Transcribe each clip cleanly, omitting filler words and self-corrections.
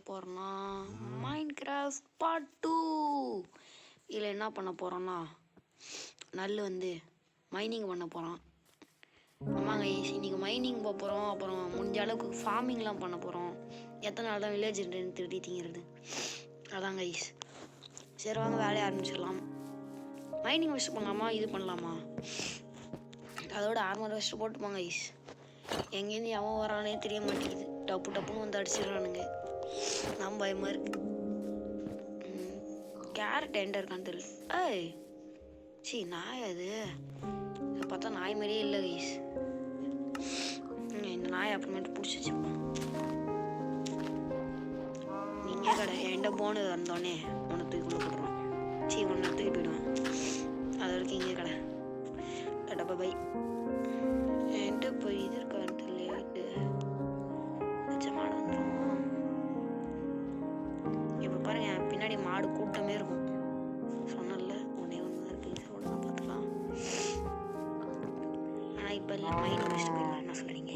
போகிறோன்னா Minecraft part 2. இதில் என்ன பண்ண போகிறோன்னா வந்து மைனிங் பண்ண போகிறோம். ஆமாங்க கைஸ், இன்றைக்கி மைனிங் போக போகிறோம். அப்புறம் முடிஞ்ச அளவுக்கு ஃபார்மிங்லாம் பண்ண போகிறோம். எத்தனை நாள் தான் வில்லேஜ் திருடி திங்கிறது அதாங்க கைஸ். சரி வாங்க வேலையை ஆரம்பிச்சிடலாம். மைனிங் வச்சு பண்ணலாமா இது பண்ணலாமா? அதோட ஆர்மர் வச்சுட்டு போட்டுப்பாங்க கைஸ். எங்கேருந்து எவன் வரானே தெரிய மாட்டேங்குது. டப்புன்னு வந்து அடிச்சிடறானுங்க. நான் பயமாக இருக்கு. கேரட் என்கிட்ட இருக்கான்னு தெரியல. ஏய் சி நாய் அது பார்த்தா நாய் மாதிரியே இல்லை கைஸ். இந்த நாய் அப்புறமேட்டு பிடிச்சி வச்சுப்போம். நீங்கள் கடை என்கிட்ட போனது வந்தோடனே உன்னை தூக்கி கொண்டு போட்டுருவான். உன்னை தூக்கி போயிடுவான். அது வரைக்கும் இங்கே கடை டப்பா பை. என்கிட்ட போய் இது இருக்கான்னு தெரியல. வச்ச மாடு வந்துடும். இப்போ பாருங்க பின்னாடி மாடு கூட்டமே இருக்கும். சொன்னல ஒன்னே ஒன்று இருக்கு. சொல்லுங்க பார்த்துக்கலாம். ஆனால் இப்போ இல்லை மைனிங் வச்சுட்டு போயிடலாம். என்ன சொல்கிறீங்க?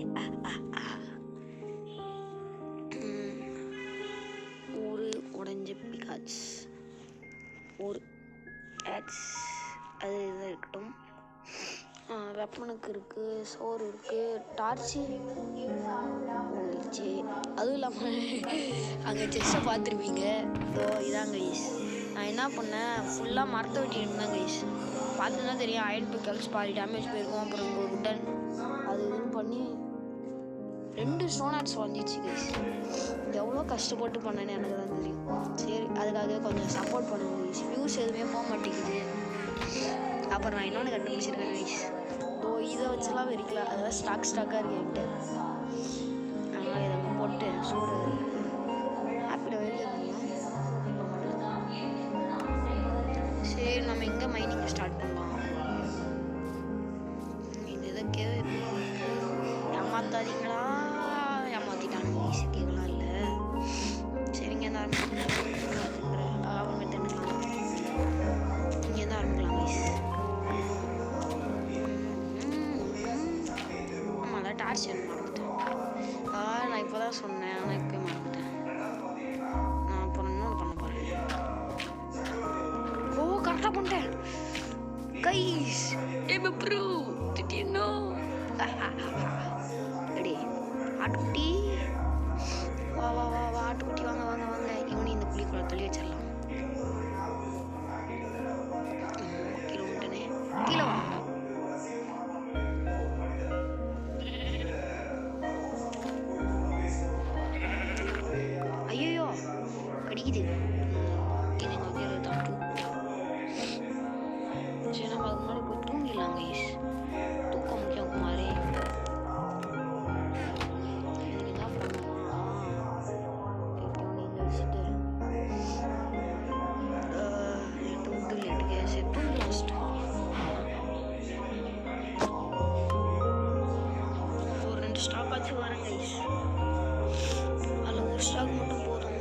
ஒரு உடஞ்ச பிகாட்ஸ் ஒரு ஆட்ஸ் அது இதாக இருக்கட்டும். வெப்பனுக்கு இருக்குது, சோறு இருக்குது, டார்ச்சு ஓடிச்சு. அதுவும் இல்லாமல் அங்கே செஸ்ட்டை பார்த்துருப்பீங்க. இதோ இதாங்க கைஸ். நான் என்ன பண்ணேன், ஃபுல்லாக மரத்தை வெட்டிட்டு இருந்தேன் கைஸ். பார்த்துன்னா தெரியும். அயன் பிக்கல்ஸ் பாதி டேமேஜ் போயிருக்கும். அப்புறம் ஒரு உடன் அது இதுன்னு பண்ணி 2 ஸ்டோன் ஆட்ஸ் வந்துச்சு கைஸ். எவ்வளோ கஷ்டப்பட்டு பண்ணேன்னு எனக்கு தான் தெரியும். சரி அதுக்காக கொஞ்சம் சப்போர்ட் பண்ணுங்க கைஸ். வியூஸ் எதுவுமே போக மாட்டேங்குது. அப்புறம் நான் இன்னொன்று கண்டுபிடிச்சிருக்கேன் கைஸ். இதை வச்சுலாம் வெறிக்கலாம். அதெல்லாம் ஸ்டாக்காக இருக்கு என்கிட்ட. அதனால் இதை போட்டு சூடு ஹாப்பியில் வெறிக்கலாம். சரி நம்ம எங்கே மைனிங்கை ஸ்டார்ட் பண்ணலாம்? இந்த இதை ஏமாத்தாதீங்களா? ஏமாற்றிட்டானுங்க கைஸ். கேட்கலாம் இல்லை. சரிங்க இந்த ஆரம்பிக்கலாம். இங்கேருந்து ஆரம்பிக்கலாம் கைஸ். டார்ச் மறந்துட்டேன். நான் இப்போ தான் சொன்னேன். ஆனால் இப்போ மறந்துட்டேன். நான் அப்புறம் இன்னொன்று பண்ண போகிறேன். ஓ கரெக்டாக பண்ணிட்டேன் கைஸ். Bru திட்டினோ ready. ஆட்டுக்குட்டி வா வா வா வா ஆட்டுக்குட்டி வாங்க வாங்க வாங்க. இவனி இந்த புளிக்குள்ள தள்ளி வச்சிடலாம். கீழே விட்டனே. கீழே வா. கடிக்குது. சரி நம்ம அதுக்கு முன்னாடி போய் தூங்கிடலாம் கைஸ். தூக்கம் முக்கியம் குமாரே. எனக்கு என்ன பண்ணுவோம்னா நீங்கள் வச்சுட்டு லேட்டு லேட்டுக்கு சரி தூங்கலாம். ஒரு 2 ஸ்டாக் ஆச்சு வரேன் கைஸ். அதில் ஒரு ஸ்டாக் மட்டும் போதும்.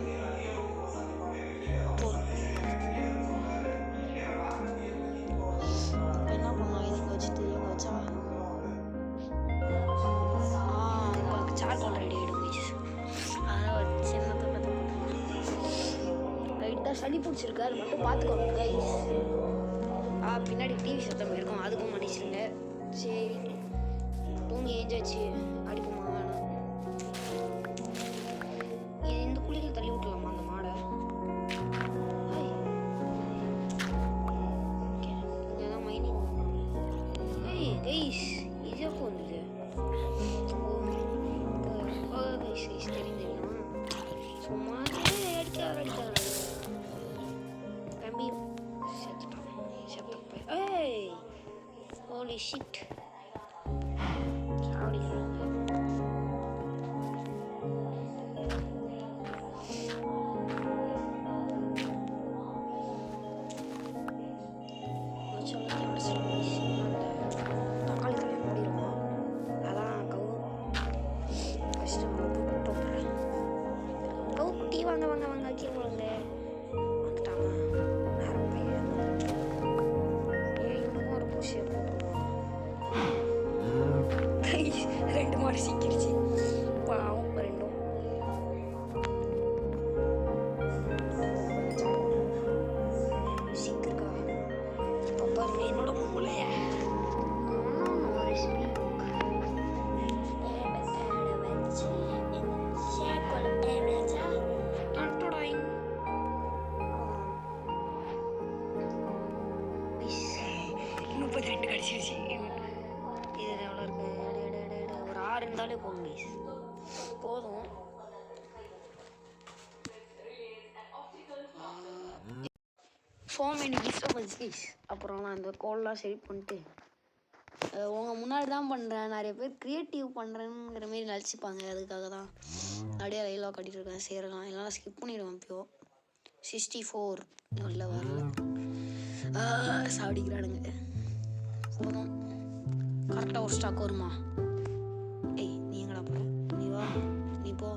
என்ன பண்ணலாம்? இதுக்கு வச்சுட்டு எங்கே வச்சா சார்கோல் ரெடி ஆகிடும் கைஸ். அதனால் சின்னத்தை லைட்டாக சளி பிடிச்சிருக்கு. அது மட்டும் பார்த்துக்கோங்க கைஸ். பின்னாடி டிவி சத்தம் இருக்கும். அதுக்கும் மன்னிச்சிருங்க. சரி தூங்கி ஏஞ்சாச்சு. அடிப்போமா வேணாம். இந்த குழியில் தள்ளி விட்டுலாமா அந்த மாடை? கைஸ் இதுக்கு வந்தது. கைஸ் தெரிஞ்சுக்கலாம். சும்மா அடிக்காத தம்பி செத்துட்டான். செத்தப்ப ஏய் ஹோலி ஷிட். சாவடி வாங்க வாங்க வாங்க கீழே வாங்க. வந்துட்டாங்க. நேரம் பையன் இன்னும் ஒரு பூசியை போட்டுருவோம். 2 மாடு சிக்கிடுச்சு. பாவம் 2. அது 2 கடிச்சிருச்சு. இது எவ்வளோ இருக்கு? ஒரு 6 இருந்தாலே போதும் கைஸ், போதும். So many disturbance guys. அப்புறம் நான் அந்த கோல்லாம் சரி பண்ணிட்டு உங்கள் முன்னாடி தான் பண்ணுறேன். நிறைய பேர் க்ரியேட்டிவ் பண்ணுறேங்கிற மாரி நினச்சிப்பாங்க. அதுக்காக தான் அப்படியே லைலாக கட்டிட்டு இருக்கேன். சேரலாம் இல்லைனா ஸ்கிப் பண்ணிவிடுவேன். இப்போ 64 இல்லை வரல, சாப்பிடிக்கிறானுங்க. போதும், கரெக்டாக ஒரு ஸ்டாக் வருமா? ஏய் நீ எங்கடா போகிற? நீ வா, நீ போ.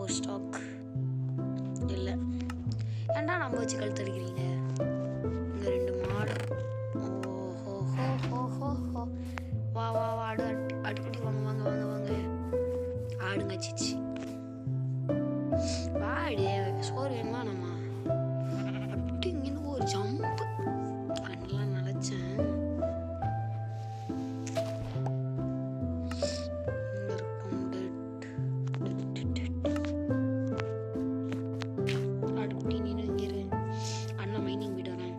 ஒரு ஸ்டாக் இல்லை, ஏன்டா நம்ம வச்சு கழுத்து அடிக்கிறீங்க? இங்கே 2 மாடு. ஓஹோ ஹோ ஹோ ஹோ ஹோ. வா வா வா, அடுக்குட்டி வாங்க வாங்க வாங்க வாங்க. ஆடுங்க சிச்சி வாடி. சோறு வேணுமா? நம்ம அப்படி இங்கேருந்து ஒரு ஜம்ப் பண்ணலாம் நினச்சேன். அடுக்குட்டி நீனு இரு, அண்ணா மைனிங் வீடு வரேன்.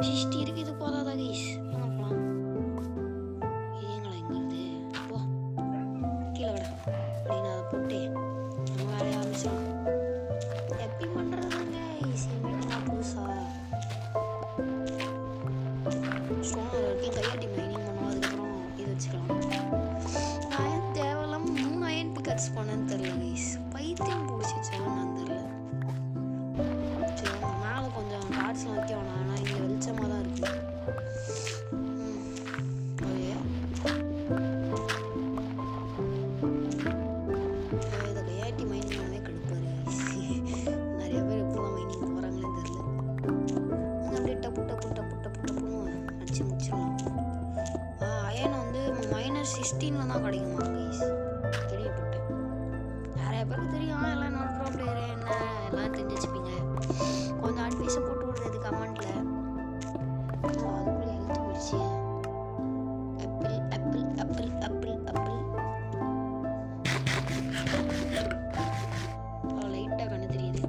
60 இருக்கு, இது போதாதா கைஸ்? போகலாம். ஏங்களா எங்கிறது? போ கீழே விட அப்படின்னு அதை போட்டு நம்ம வேலையை ஆரம்பிச்சிடலாம். எப்படி பண்ணுறதுங்க கைஸ்? மைனிங்லாம் புதுசா ஸ்டோனர் வரைக்கும் கையாட்டி மைனிங் பண்ணுவோம். அதுக்கப்புறம் இது வச்சுக்கலாம். நான் ஏன் தேவையில்லாம 3 அயன் பிக்கட்ஸ் பண்ணேன்னு தெரில கைஸ். பைத்தியம் பிடிச்சிச்சான்னு தெரில. சரி மேலே கொஞ்சம் கார்ட்ஸ்லாம் வைக்க வேணாம், ஆனால் இங்கே வெளிச்சமாக தான் இருக்குது. இதை கையாட்டி மைனிங் பண்ணவே கடுப்பாரு. நிறைய பேர் எப்போதான் மைனிங் போகிறாங்களேன்னு தெரில. அப்படியே டப்பு டப்பு டப்பு டப்பு டப்புன்னு அடிச்சு முடிச்சிடலாம். அயன் வந்து -16 தான் கிடைக்குமா கைஸ்? கேள்விப்பட்டேன். நிறைய பேருக்கு தெரியும், எல்லாம் என்னோட ப்ரோ பிளேயரு என்ன எல்லாம் தெரிஞ்சு வச்சுப்பீங்க. கொஞ்சம் அட்வைஸை போட்டு விடுறது கமெண்ட்ல. அதுக்குள்ளே ஹெல்த் போயிடுச்சு. Apple apple apple apple apple. லைட்டாக கண்ணு தெரியுது.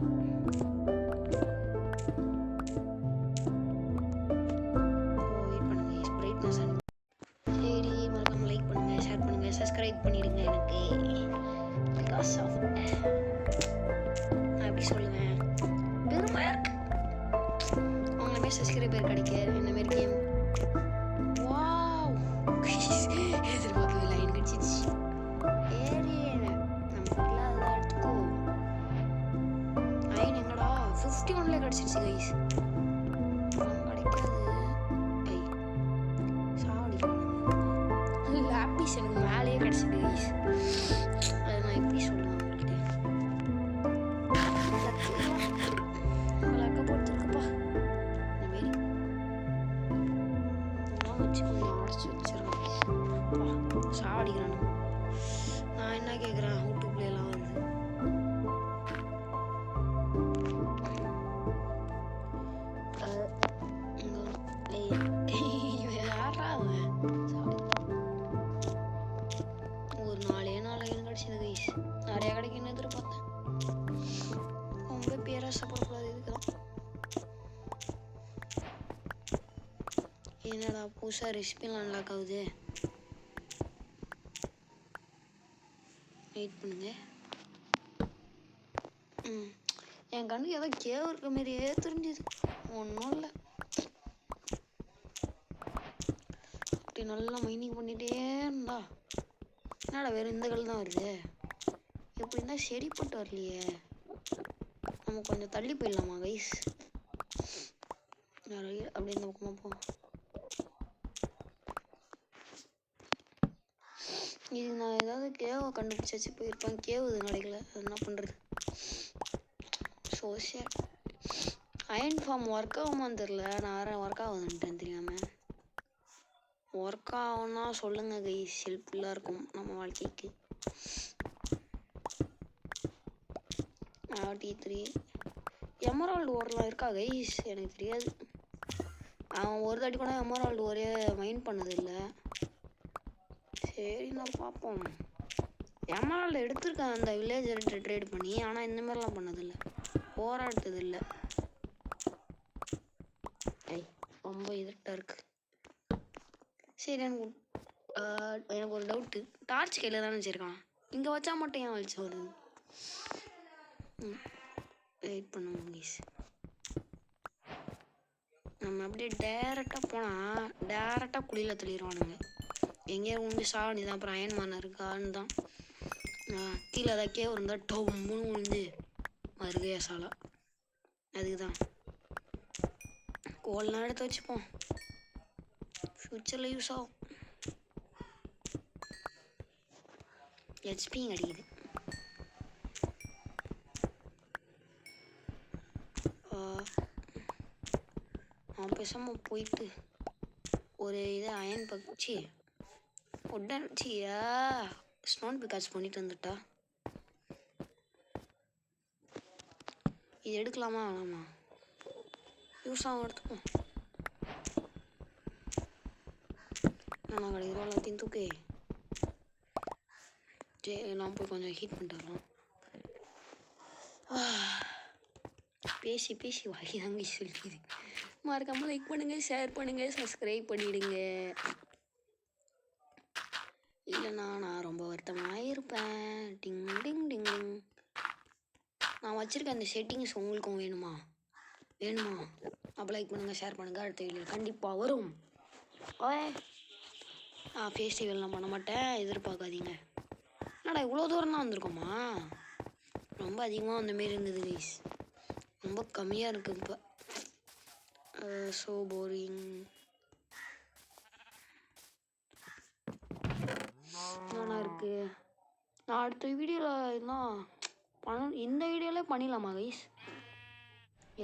வெயிட் பண்ணுங்க, பிரைட்னஸ் சரி. மறக்காம லைக் பண்ணுங்க, ஷேர் பண்ணுங்க, சப்ஸ்கிரைப் பண்ணிடுங்க. எனக்கு பிகாஸ் ஆஃப் நான் எப்படி சொல்லுவேன், பெருமையாக இருக்கு உங்களை மாரி சப்ஸ்கிரைபர் கிடைக்க. என்ன மாரி கேம் வாவ் எதிர்பார்க்கவே லைன் கிடச்சிச்சு. ஏறி நமக்கு இல்லாத எடுத்துக்கோ. அயன் எங்கடா? 51ல கிடச்சிருச்சு கைஸ். கிடைக்காது. ஐ சாவடிக்கிறானுங்க. லேப்பிஸ் எனக்கு மேலேயே கிடச்சிது கைஸ். அதை நான் எப்படி சொல்லுவேன் உங்கள்கிட்ட? லக்க போட்டுருக்குப்பா. இந்தமாரி இதெல்லாம் வச்சு கொஞ்சம் அடைச்சி வச்சிடறேன். சாவடிக்கிறானுங்க. நான் என்ன கேட்குறேன், யூடியூப்லாம் வந்து யாரா அவன்? ஒரு 4 கிடைச்சது கைஸ். நிறையா கிடைக்குன்னு எதிர்பார்த்தேன். ரொம்ப பேராசைப்படக்கூடாது. இதுக்குதான் என்னடா புதுசாக ரெசிபிலாம் அன்லாக் ஆகுது. வெயிட் பண்ணுங்க. என் கண்ணுக்கு ஏதோ கேவ் இருக்க மாதிரியே தெரிஞ்சுது. ஒன்றும் இல்லை, அப்படி நல்லா மைனிங் பண்ணிகிட்டே இருந்தா என்னடா வேறு இந்த கல் தான் வருது. எப்படி இருந்தால் சரிப்பட்டு வரலையே. நம்ம கொஞ்சம் தள்ளி போயிடலாமா கைஸ்? அப்படி இந்த பக்கமாக போ. இது நான் ஏதாவது கேவை கண்டுபிடிச்சாச்சு போயிருப்பேன். கேவு இது கிடைக்கல, அது என்ன பண்ணுறது? சோசியல் அயன் ஃபார்ம் ஒர்க் ஆகுமான்னு தெரில. நான் வேறு ஒர்க் ஆகுதுன்ட்டேன் தெரியாமல். ஒர்க் ஆகும்னா சொல்லுங்கள் கைஸ், ஹெல்ப்ஃபுல்லாக இருக்கும் நம்ம வாழ்க்கைக்கு. T3 எமரால்டு ஓரெலாம் இருக்கா கைஸ்? எனக்கு தெரியாது. அவன் ஒரு தாட்டி கூட எமரால்டு ஒரே மைண்ட் பண்ணதில்லை. சரி நான் பார்ப்போம். எமரால்டு எடுத்திருக்கேன் அந்த வில்லேஜர்கிட்ட ட்ரேட் பண்ணி, ஆனால் இந்த மாதிரிலாம் பண்ணதில்லை, போராட்டதில்லை. ஐய் ரொம்ப இருட்டாக இருக்குது. சரி எனக்கு ஒரு டவுட்டு. டார்ச் கையில் தானே வச்சுருக்கான், இங்கே வச்சா மட்டும் ஏன் வச்சு வருது? வெயிட் பண்ணுவோம் கைஸ். நம்ம அப்படியே டேரெக்டாக போனால் டேரெக்டாக குழியில் தள்ளிடுவானுங்க. எங்கேயா உண்டு சாவணி தான். அப்புறம் அயன் மண்ணை இருக்கான்னு தான் கீழே ஏதாக்கே இருந்தால் டொம்முன்னு உழுந்து மருகையா சாலா. அதுக்கு தான் கோல்லாம் எடுத்து வச்சுப்போம், ஃப்யூச்சரில் யூஸ் ஆகும். ஹெச்பியும் கிடைக்குது. அவன் பேசாமல் போயிட்டு ஒரு இதை அயன் பச்சி உடனச்சியா ஸ்டோன் பிகாஸ் பண்ணிட்டு வந்துட்டா. இது எடுக்கலாமா வேணாமா? யூஸ் ஆகும், எடுத்துப்போம். நான் கிடைக்கிறோம் எல்லாத்தையும் தூக்கி. சரி நான் போய் கொஞ்சம் ஹீட் பண்ணிட்டு வரலாம். பேசி பேசி வாங்கி தாங்க சொல்லிடுது. மறக்காமல் லைக் பண்ணுங்கள், ஷேர் பண்ணுங்கள், சப்ஸ்கிரைப் பண்ணிவிடுங்க. இல்லைண்ணா நான் ரொம்ப வருத்தமாக இருப்பேன். டிங் டிங் டிங் டிங். நான் வச்சுருக்கேன் அந்த செட்டிங்ஸ் உங்களுக்கும் வேணுமா? அப்போ லைக் பண்ணுங்கள், ஷேர் பண்ணுங்கள். அடுத்த வீடியோ கண்டிப்பாக வரும். ஃபெஸ்டிவல்லாம் பண்ண மாட்டேன், எதிர்பார்க்காதீங்க. என்னடா இவ்வளோ தூரம் தான் வந்திருக்கோமா? ரொம்ப அதிகமாக வந்தமாரி இருந்தது கைஸ். ரொம்ப கம்மியாக இருக்குது இப்போ. So boring. என்னண்ணா இருக்குது? நான் அடுத்த வீடியோவில் என்ன இந்த வீடியோவில் பண்ணிடலாமா கைஸ்?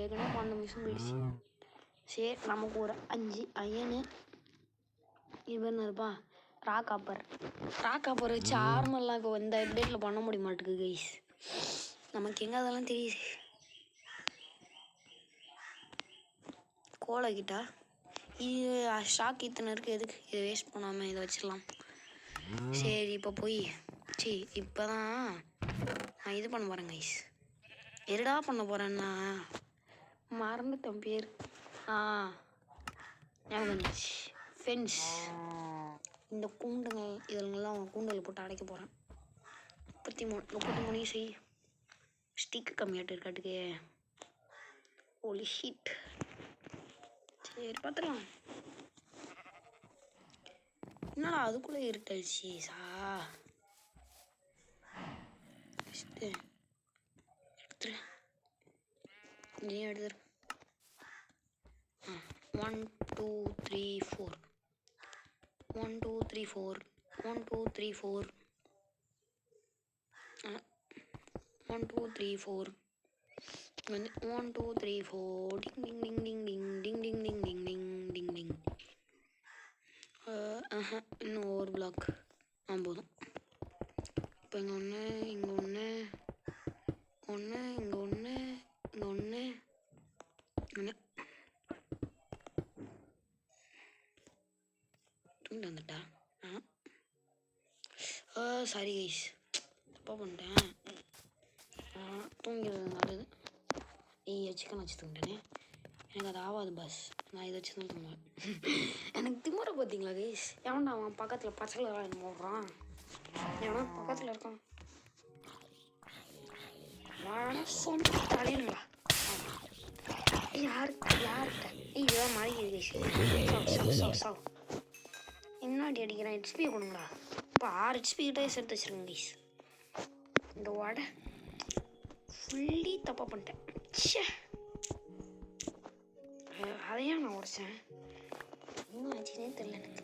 ஏற்கனவே 12 நிமிஷம் போயிடுச்சு. சரி நமக்கு ஒரு 5 அயனு இது என்ன இருப்பா ராக் ஆப்பர் வச்சு ஆர்மெல்லாம் இப்போ இந்த அப்டேட்டில் பண்ண முடிய மாட்டேங்குது கைஸ். நமக்கு எங்கே அதெல்லாம் தெரியுது. கோலைக்கிட்டா இது ஸ்டாக் இத்தனை இருக்குது, எதுக்கு இதை வேஸ்ட் பண்ணாமல் இதை வச்சிடலாம். சரி இப்போ போய் இப்போ தான் நான் இது பண்ண போகிறேன் கைஸ். எதுடா பண்ண போகிறேன்னா மறந்துட்டேன் பேர். வந்துச்சு ஃபென்ஸ். இந்த கூண்டுங்கள் இதெல்லாம் கூண்டுகள் போட்டு அடைக்க போகிறேன். 33 செய். ஸ்டிக்கு கம்மியாட்டு இருக்காட்டுக்கு. ஓலி ஷீட். சரி பார்த்துக்கலாம். என்னடா அதுக்குள்ளே இருட்டாச்சு எடுத்துரு. இதையும் எடுத்துரு. 1 2 3 4 1 2 3 4 1 2 3 4 1 2 3 4 1 2 3 4 டிங் டிங் டிங் டிங் டிங் டிங் டிங் டிங் டிங் டிங் டிங். இன்னும் ஒரு பிளாக் போதும். இப்போ இங்கே ஒன்று, இங்கே ஒன்று, இங்கே ஒன்று, இங்கே ஒன்று, ஒன்று தூண்டு வந்துட்டா. சாரி கைஸ், தப்பாக பண்ணிட்டேன். தூங்கிறது நல்லது. சிக்கன் வச்சு தூங்கிட்டேனே, எனக்கு அது ஆகாது பாஸ். நான் இதை வச்சு தான் தூங்குவேன். எனக்கு திமுறை பார்த்தீங்களா கைஸ்? எவன்டா அவன் பக்கத்தில் பச்சை கலர் போடுறான்? எவனா பக்கத்தில் இருக்கான்? சொன்ன தலைங்களா யார்கிட்ட இதுதான் மாறிக்குது கைஸ். என்னாடி அடிக்கிறேன்? ஹெச்பி கொடுங்களா? இப்போ 6 ஹெச்பி கிட்டே சேர்த்து வச்சுருங்க கைஸ். இந்த வடை ஃபுல்லி தப்பாக பண்ணிட்டேன். அதையா நான் உடைச்சேன்? இன்னும் ஆச்சுன்னே தெரியல எனக்கு.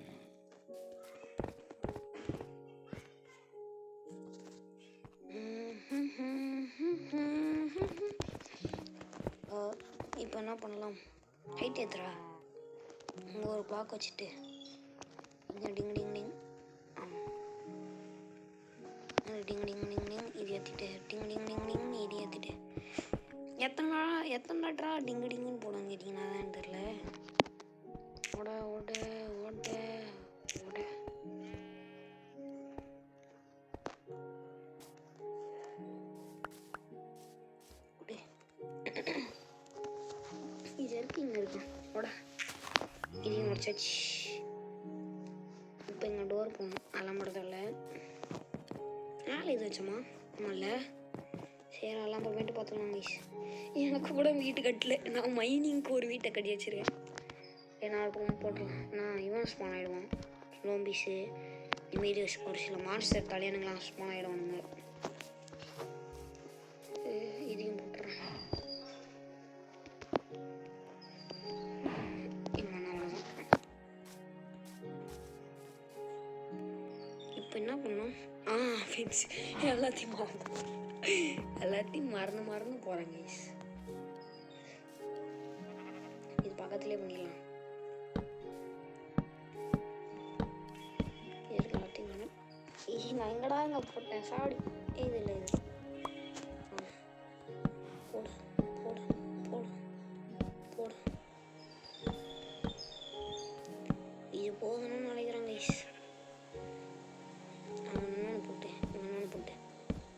இப்போ என்ன பண்ணலாம்? ஹைட் ஏற்றுறா. இங்கே ஒரு பிளாக் வச்சுட்டு டிங் டிங் டிங் டிங் டிங் டிங் டிங் இது ஏற்றிட்டு டிங் டிங் டிங் டிங் இது ஏற்றிட்டு எத்தனை டாட்டரா டிங்கு டிங்குன்னு போடுன்னு கேட்டிங்கன்னா தான் தெரில. ஓட ஓட ஓட ஓட இது இருக்கு, இங்கே இருக்கும். ஓட உடச்சாச்சு. இப்போ இங்கே டோர் போகணும். அதெல்லாம் போடுறதில்ல. மேலே இது வச்சோமா? ஆமாம்ல. சரி அதெல்லாம் போயிட்டு பார்த்துக்கலாம் கைஸ். எனக்கு கூட வீட்டு கட்டல. நான் மைனிங்க்கு ஒரு வீட்டை கட்டி வச்சிருக்கேன். ஏன்னா போட்டுருலாம். நான் இவன் ஸ்பான் ஆகிடுவான். லோம்பிஸு இதுமாரி ஒரு சில மான்ஸ்டர் தலையனுங்களாம் ஸ்பான் ஆகிடுவானுங்க. இதையும் போட்டுறேன். இப்போ என்ன பண்ணோம்? ஃப்ரெண்ட்ஸ் எல்லாத்தையும் மறந்து போகிறேன் கைஸ். இது பக்கத்துலேயே பண்ணிடலாம். நான் எங்கடா இங்கே போட்டேன் சாடி. இது இல்லை இது போடு போடு போடு போடு. இது போகணும்னு நினைக்கிறேன் கைஸ். இன்னொன்று போட்டேன்.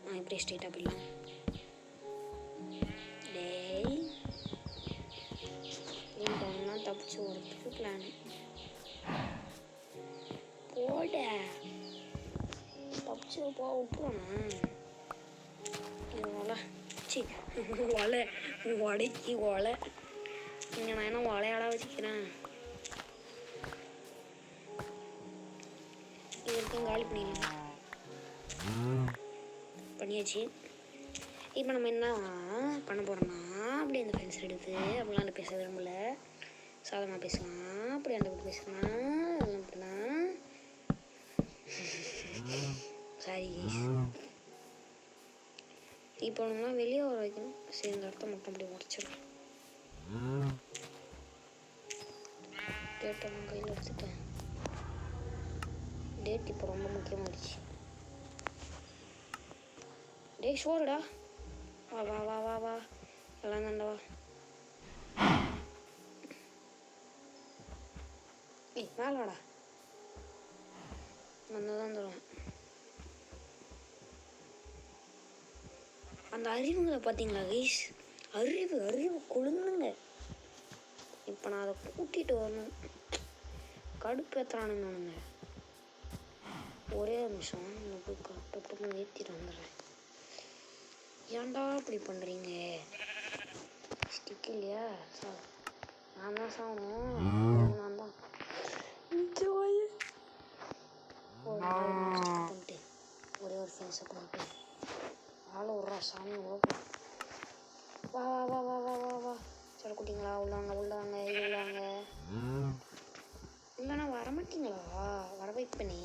நான் இப்படியே ஸ்ட்ரெயிட்டாக போயிடலாம். டேய் எல்லாம் தப்பிச்சு வரதுக்கு பிளான் போட தப்பிச்சு போ விட்டுருவானா? இது உடைக்கி ஒலை. இங்கே நான் என்ன ஒலையாடா வச்சுக்கிறேன். இதுக்கும் காலி பண்ணியாச்சு. இப்போ நம்ம என்ன பண்ண போகிறோம்னா அப்படியே அந்த பென்சில் எடுத்து அப்படிலாம் அந்த பேச விரும்பல. சாதமாக பேசலாம். அப்படி அந்த பக்கம் பேசலாம். அதெல்லாம் அப்படிலாம் சாரி கைஸ். இப்போ நம்மளாம் வெளியே வர வைக்கணும். சரி இந்த இடத்த மட்டும் அப்படி உடச்சிடும். டேட்டெல்லாம் கையில் எடுத்துட்டேன். டேட் இப்போ ரொம்ப முக்கியமாகிடுச்சு. டே ஷோருடா. வா வா வா வா வா எல்லாம் தாண்டா வா. மேலே வாடா. வந்ததான் தருவேன். அந்த அறிவுங்களை பார்த்தீங்களா கைஸ்? அறிவு கொழுந்துங்க. இப்போ நான் அதை கூட்டிகிட்டு வரணும். கடுப்பேற்றுறானுங்க அவனுங்க. ஒரே நிமிஷம் நான் போய் கரெக்டாக ஏற்றிட்டு வந்துடுறேன். ஏன்டா இப்படி பண்ணுறீங்க? ஸ்டிக் இல்லையா? நான் தான் சாகணும். நான் தான் பண்ணிட்டு ஒரே ஒரு ஃபேஸை பண்ணிட்டு ஆளை விட்றா சாமி ஓகே. வா வா வா வா வா வா சில குட்டிங்களா உள்ளாங்க இல்லைண்ணா வரமாட்டீங்களா? வர வெயிட் பண்ணி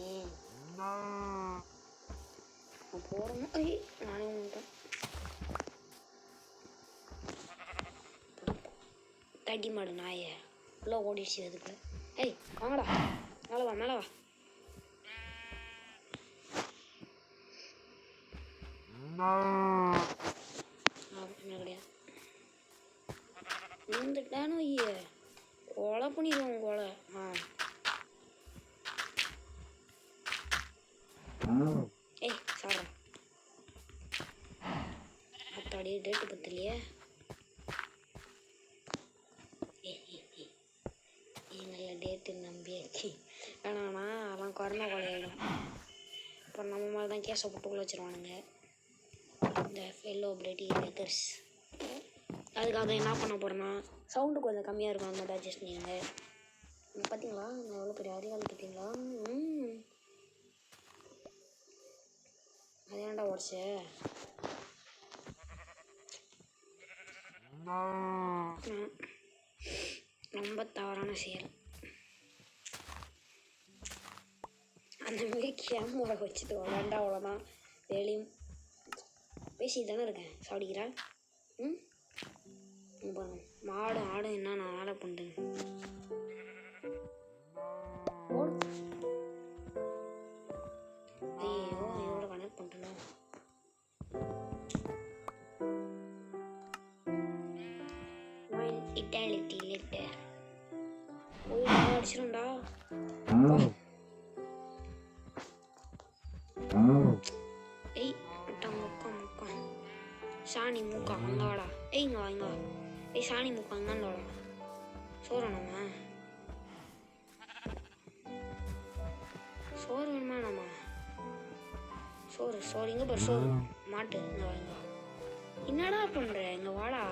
போகிறோம். நானே வந்துட்டேன். தடி மாடு நாயை உள்ளே ஓடிடுச்சு. அதுக்குள்ள வாங்கடா மேலே வா. என்ன கிடையாது விழுந்துட்டானு ஐய கொலை பண்ணிடுவோம். கொலை சாப்பிட்றேன். அத்தாடி டேட்டு பத்திலையே. நல்ல டேட்டு நம்பியாச்சு. வேணாண்ணா அதெல்லாம் கொரோனா கொலையாயிடும். அப்புறம் நம்ம மாதிரி தான் கேஸை போட்டுக்குள்ள வச்சுருவானுங்க இந்த ஃபெல்லோ பிளடி மேக்கர்ஸ். அதுக்காக என்ன பண்ண போகிறேன்னா சவுண்டு கொஞ்சம் கம்மியாக இருக்கும். அந்த மாதிரி அட்ஜஸ்ட் பண்ணிடுங்க. பார்த்தீங்களா நான் எவ்வளோ பெரிய அறிவாளி பார்த்தீங்களா? அது ஏன்டா உடச்ச? ரொம்ப தவறான செயல். அந்த மாரி கேமரா வச்சுட்டு விளாண்டா அவ்வளோதான். வேலையும் பேசிட்டு தானே இருக்கேன். சாப்பிடுக்கிறேன். பாருங்க மாடும் ஆடும் என்ன நான் வேலை பண்ணுறேன். ஐயோ இதோட கனெக்ட் பண்ணுறேன். இட்டாலிட்டி லெட்டர் அடிச்சிடும்டா. சாணி மூக்கா அங்காடா. இங்கே வா. சாணி மூக்கா அங்காண்டோட சோறணுமா? சோறு வேணுமா நம்ம சோறு இங்கே பாரு சோறு மாட்டு இங்கே வாங்க. என்னடா பண்ணுற இங்கே வாடா.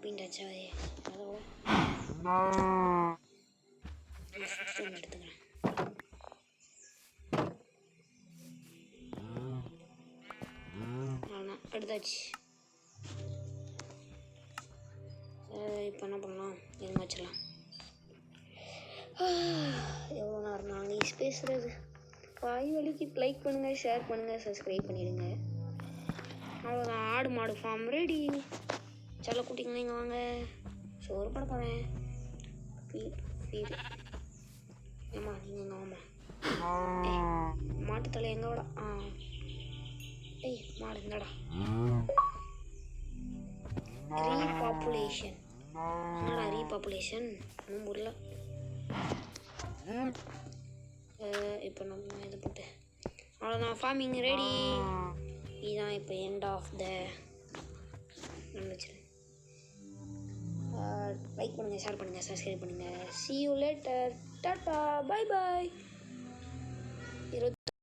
பீண்டாச்சா அதோட எடுத்துக்கிறேன். அவ்வளோதான் எடுத்தாச்சு. இப்போ என்ன பண்ணலாம் எதுவும் வச்சிடலாம். எவ்வளோ நேரம் நாங்கள் பேசுகிறது வாய் வலிக்கு. லைக் பண்ணுங்கள், ஷேர் பண்ணுங்கள், சப்ஸ்கிரைப் பண்ணிடுங்க. அவ்வளோதான். ஆடு மாடு ஃபார்ம் ரெடி. செல்ல குட்டிங்க இங்கே வாங்க. சோறு பட போகிறேன். ஃபீடு ஏம்மா நீங்கள் இங்கே வாம்மா. மாட்டுத்தலை எங்கே விட மாடு இந்தடா. ரீபாப்புலேஷன் என்னடா ரீபாப்புலேஷன் ஒன்றும் புரியல. இப்போ நம்ம இதை போட்டு அவ்வளோதான். Farming ready. இதுதான் இப்போ எண்ட் ஆஃப் த நினச்சிரு. லைக் பண்ணுங்கள், ஷேர் பண்ணுங்கள், சப்ஸ்கிரைப் பண்ணுங்கள். See you later. Tata, bye bye.